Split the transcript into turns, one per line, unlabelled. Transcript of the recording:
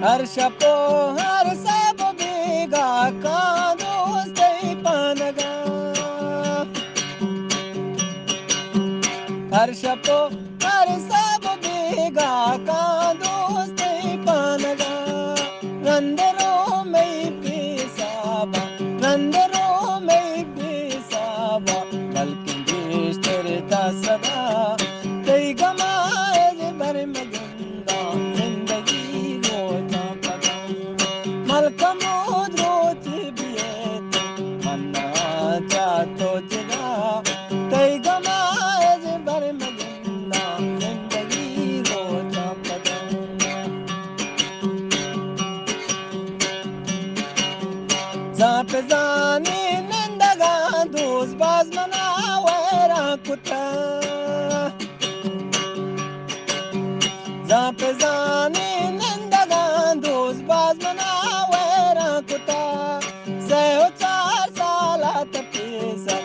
हर शपो हर सब बेगा का दोस्त पानगा हर शपो हर सब बेगा का दोस्त पानगा रंदरो में पेशाबा रंदरो में पेशाबा बल्कि बेशतरता सदा कई गमाए भर मगंदा जिंदगी रोता पदा मलकम रोज बियत मन्ना चातो जगा कई गमाए भर मगंदा जिंदगी रोता पदा Zap zani nendaga dos baz mana wera kuta Zap zani nendaga dos baz mana wera kuta Seho 4 salat pesa